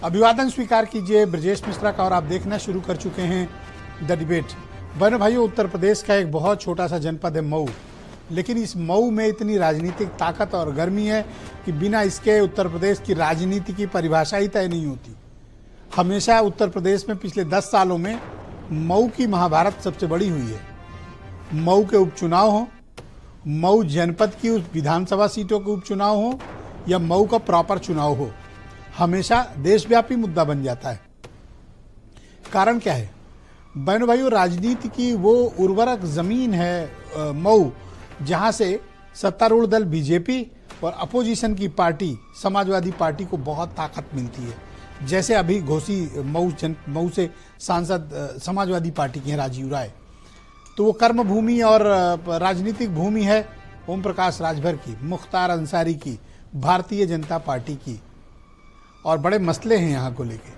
अभिवादन स्वीकार कीजिए ब्रजेश मिश्रा का और आप देखना शुरू कर चुके हैं द डिबेट। बहनों भाइयों, उत्तर प्रदेश का एक बहुत छोटा सा जनपद है मऊ, लेकिन इस मऊ में इतनी राजनीतिक ताकत और गर्मी है कि बिना इसके उत्तर प्रदेश की राजनीति की परिभाषा ही तय नहीं होती। हमेशा उत्तर प्रदेश में पिछले 10 सालों में मऊ की महाभारत सबसे बड़ी हुई है। मऊ के उपचुनाव हो, मऊ जनपद की उस विधानसभा सीटों के उपचुनाव हो या मऊ का प्रॉपर चुनाव हो, हमेशा देशव्यापी मुद्दा बन जाता है। कारण क्या है? बहनों भाइयों, राजनीति की वो उर्वरक जमीन है मऊ, जहां से सत्तारूढ़ दल बीजेपी और अपोजिशन की पार्टी समाजवादी पार्टी को बहुत ताकत मिलती है। जैसे अभी घोसी मऊ से सांसद समाजवादी पार्टी के हैं राजीव राय, तो वो कर्म भूमि और राजनीतिक भूमि है ओम प्रकाश राजभर की, मुख्तार अंसारी की, भारतीय जनता पार्टी की, और बड़े मसले हैं यहाँ को लेके।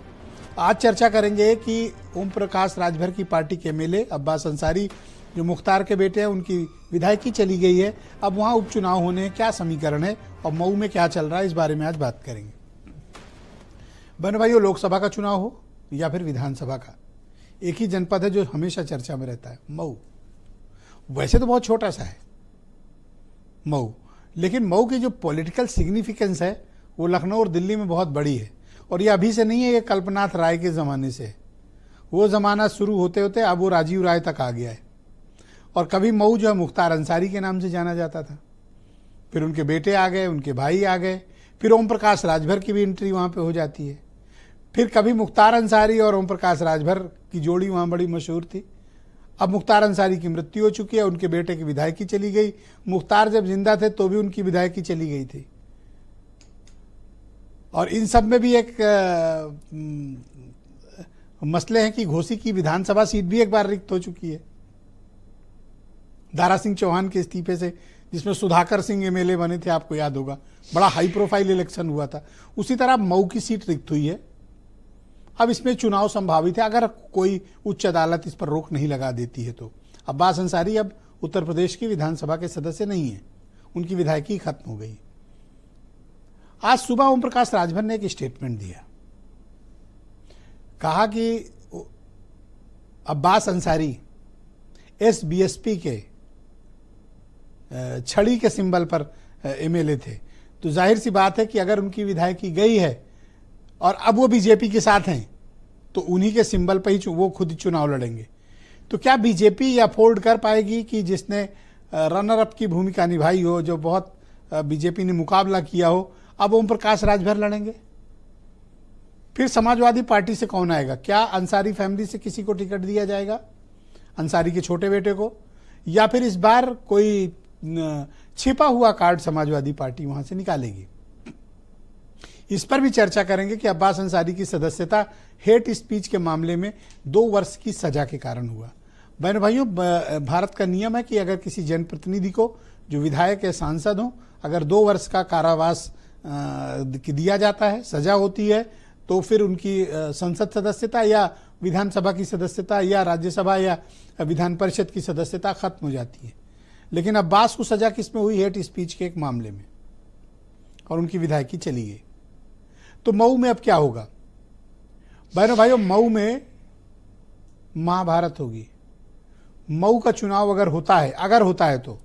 आज चर्चा करेंगे कि ओम प्रकाश राजभर की पार्टी के एमएलए अब्बास अंसारी जो मुख्तार के बेटे हैं, उनकी विधायकी चली गई है, अब वहाँ उपचुनाव होने हैं, क्या समीकरण है और मऊ में क्या चल रहा है, इस बारे में आज बात करेंगे। बहनों भाइयों, लोकसभा का चुनाव हो या फिर विधानसभा का, एक ही जनपद है जो हमेशा चर्चा में रहता है, मऊ। वैसे तो बहुत छोटा सा है मऊ, लेकिन मऊ की जो पॉलिटिकल सिग्निफिकेंस है वो लखनऊ और दिल्ली में बहुत बड़ी है। और ये अभी से नहीं है, ये कल्पनाथ राय के ज़माने से है। वो ज़माना शुरू होते होते अब वो राजीव राय तक आ गया है। और कभी मऊ जो है मुख्तार अंसारी के नाम से जाना जाता था, फिर उनके बेटे आ गए, उनके भाई आ गए, फिर ओम प्रकाश राजभर की भी एंट्री वहाँ पे हो जाती है। फिर कभी मुख्तार अंसारी और ओम प्रकाश राजभर की जोड़ी वहाँ बड़ी मशहूर थी। अब मुख्तार अंसारी की मृत्यु हो चुकी है, उनके बेटे की विधायकी चली गई। मुख्तार जब जिंदा थे तो भी उनकी विधायकी चली गई थी। और इन सब में भी एक मसले हैं कि घोसी की विधानसभा सीट भी एक बार रिक्त हो चुकी है दारा सिंह चौहान के इस्तीफे से, जिसमें सुधाकर सिंह एमएलए बने थे, आपको याद होगा, बड़ा हाई प्रोफाइल इलेक्शन हुआ था। उसी तरह मऊ की सीट रिक्त हुई है। अब इसमें चुनाव संभावित है अगर कोई उच्च अदालत इस पर रोक नहीं लगा देती है तो। अब्बास अंसारी अब उत्तर प्रदेश की विधानसभा के सदस्य नहीं है, उनकी विधायकी खत्म हो गई। आज सुबह ओम प्रकाश राजभर ने एक स्टेटमेंट दिया, कहा कि अब्बास अंसारी एसबीएसपी के छड़ी के सिंबल पर एमएलए थे, तो जाहिर सी बात है कि अगर उनकी विधायकी गई है और अब वो बीजेपी के साथ हैं तो उन्हीं के सिंबल पर ही वो खुद चुनाव लड़ेंगे। तो क्या बीजेपी अफोर्ड कर पाएगी कि जिसने रनर अप की भूमिका निभाई हो, जो बहुत बीजेपी ने मुकाबला किया हो, अब ओम प्रकाश राजभर लड़ेंगे? फिर समाजवादी पार्टी से कौन आएगा? क्या अंसारी फैमिली से किसी को टिकट दिया जाएगा, अंसारी के छोटे बेटे को, या फिर इस बार कोई छिपा हुआ कार्ड समाजवादी पार्टी वहां से निकालेगी? इस पर भी चर्चा करेंगे कि अब्बास अंसारी की सदस्यता हेट स्पीच के मामले में 2 वर्ष की सजा के कारण हुआ। बहनों भाइयों, भारत का नियम है कि अगर किसी जनप्रतिनिधि को जो विधायक या सांसद हो, अगर 2 वर्ष का कारावास दिया जाता है, सजा होती है, तो फिर उनकी संसद सदस्यता या विधानसभा की सदस्यता या राज्यसभा या विधान परिषद की सदस्यता खत्म हो जाती है। लेकिन अब्बास को सजा किसमें हुई? हेट स्पीच के एक मामले में, और उनकी विधायकी चली गई। तो मऊ में अब क्या होगा? बहनों भाइयों, मऊ में महाभारत होगी। मऊ का चुनाव अगर होता है तो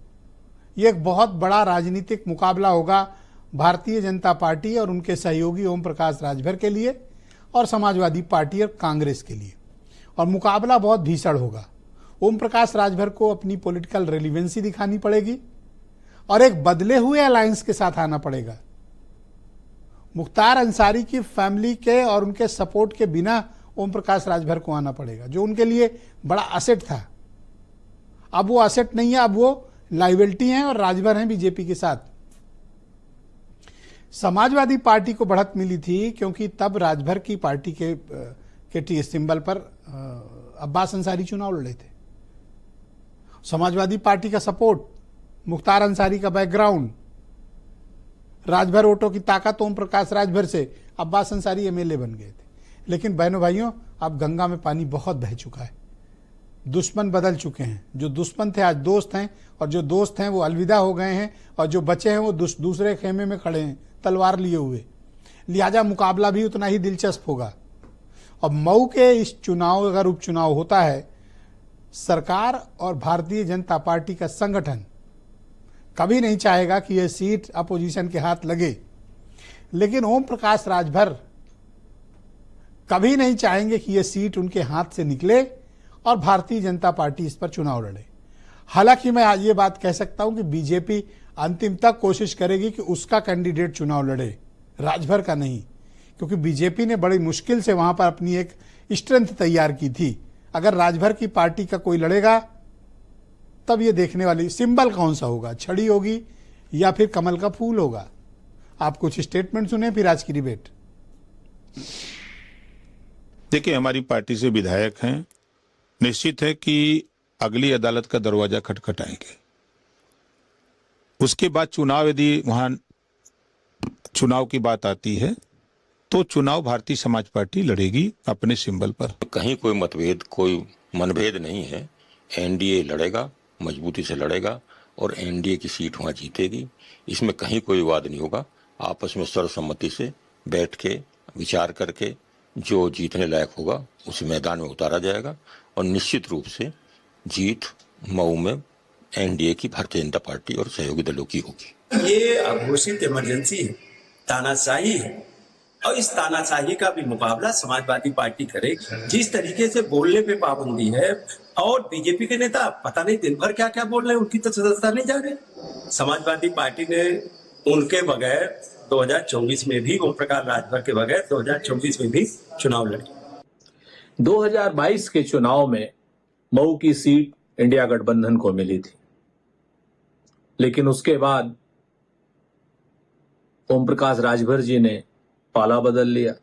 ये एक बहुत बड़ा राजनीतिक मुकाबला होगा भारतीय जनता पार्टी और उनके सहयोगी ओम प्रकाश राजभर के लिए और समाजवादी पार्टी और कांग्रेस के लिए। और मुकाबला बहुत भीषण होगा। ओम प्रकाश राजभर को अपनी पॉलिटिकल रेलिवेंसी दिखानी पड़ेगी और एक बदले हुए अलायंस के साथ आना पड़ेगा। मुख्तार अंसारी की फैमिली के और उनके सपोर्ट के बिना ओम प्रकाश राजभर को आना पड़ेगा, जो उनके लिए बड़ा असेट था। अब वो असेट नहीं है, अब वो लाइबिलिटी हैं और राजभर हैं बीजेपी के साथ। समाजवादी पार्टी को बढ़त मिली थी क्योंकि तब राजभर की पार्टी के सिंबल पर अब्बास अंसारी चुनाव लड़े थे। समाजवादी पार्टी का सपोर्ट, मुख्तार अंसारी का बैकग्राउंड, राजभर वोटों की ताकत ओम प्रकाश राजभर से अब्बास अंसारी एमएलए बन गए थे। लेकिन बहनों भाइयों, अब गंगा में पानी बहुत बह चुका है। दुश्मन बदल चुके हैं। जो दुश्मन थे आज दोस्त हैं, और जो दोस्त हैं वो अलविदा हो गए हैं, और जो बचे हैं वो दूसरे खेमे में खड़े हैं तलवार लिए हुए। लिहाजा मुकाबला भी उतना ही दिलचस्प होगा। और मऊ के इस चुनाव, अगर उपचुनाव होता है, सरकार और भारतीय जनता पार्टी का संगठन कभी नहीं चाहेगा कि यह सीट अपोजिशन के हाथ लगे, लेकिन ओम प्रकाश राजभर कभी नहीं चाहेंगे कि यह सीट उनके हाथ से निकले और भारतीय जनता पार्टी इस पर चुनाव लड़े। हालांकि मैं आज ये बात कह सकता हूं कि बीजेपी अंतिम तक कोशिश करेगी कि उसका कैंडिडेट चुनाव लड़े, राजभर का नहीं, क्योंकि बीजेपी ने बड़ी मुश्किल से वहां पर अपनी एक स्ट्रेंथ तैयार की थी। अगर राजभर की पार्टी का कोई लड़ेगा तब ये देखने वाली सिंबल कौन सा होगा, छड़ी होगी या फिर कमल का फूल होगा। आप कुछ स्टेटमेंट सुने फिर आज की डिबेट। देखिए, हमारी पार्टी से विधायक हैं, निश्चित है कि अगली अदालत का दरवाजा खटखटाएंगे। उसके बाद चुनाव, यदि वहां चुनाव की बात आती है तो चुनाव भारतीय समाज पार्टी लड़ेगी अपने सिंबल पर। कहीं कोई मतभेद, कोई मनभेद नहीं है। एनडीए लड़ेगा, मजबूती से लड़ेगा और एनडीए की सीट वहां जीतेगी। इसमें कहीं कोई विवाद नहीं होगा। आपस में सर्वसम्मति से बैठ के विचार करके जो जीतने लायक होगा उस मैदान में उतारा जाएगा और निश्चित रूप से जीत मऊ में एनडीए की, भारतीय जनता पार्टी और सहयोगी दलों की होगी। ये अघोषित इमरजेंसी है, तानाशाही है और इस तानाशाही का भी मुकाबला समाजवादी पार्टी करेगी। जिस तरीके से बोलने पे पाबंदी है और बीजेपी के नेता पता नहीं दिन भर क्या क्या बोल रहे हैं, उनकी तो सदस्यता नहीं जा रही। समाजवादी पार्टी ने उनके बगैर 2024 में भी, ओम प्रकाश राजभर के बगैर 2024 में भी चुनाव लड़ी। 2022 के चुनाव में मऊ की सीट इंडिया गठबंधन को मिली थी, लेकिन उसके बाद ओम प्रकाश राजभर जी ने पाला बदल लिया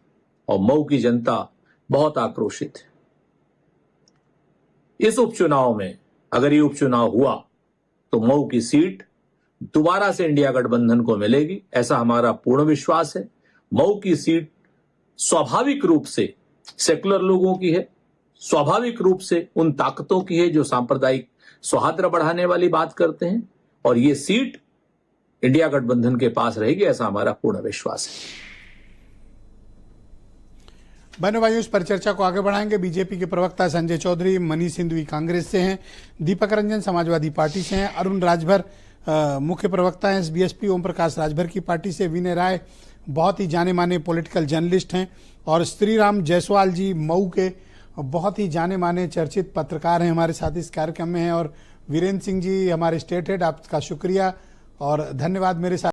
और मऊ की जनता बहुत आक्रोशित है। इस उपचुनाव में अगर ये उपचुनाव हुआ तो मऊ की सीट दोबारा से इंडिया गठबंधन को मिलेगी, ऐसा हमारा पूर्ण विश्वास है। मऊ की सीट स्वाभाविक रूप से सेकुलर लोगों की है, स्वाभाविक रूप से उन ताकतों की है जो सांप्रदायिक सौहार्द बढ़ाने वाली बात करते हैं, और ये सीट इंडिया गठबंधन के पास रहेगी, ऐसा हमारा पूर्ण विश्वास है। बहनों भाइयों, इस पर चर्चा को आगे बढ़ाएंगे। बीजेपी के प्रवक्ता संजय चौधरी, मनीष सिंधवी कांग्रेस से हैं, दीपक रंजन समाजवादी पार्टी से हैं, अरुण राजभर मुख्य प्रवक्ता हैं बीएसपी ओम प्रकाश राजभर की पार्टी से, विनय राय बहुत ही जाने माने पॉलिटिकल जर्नलिस्ट हैं, और श्रीराम जायसवाल जी मऊ के बहुत ही जाने माने चर्चित पत्रकार हैं, हमारे साथ इस कार्यक्रम में हैं। और वीरेंद्र सिंह जी हमारे स्टेट हेड, आपका शुक्रिया और धन्यवाद मेरे साथ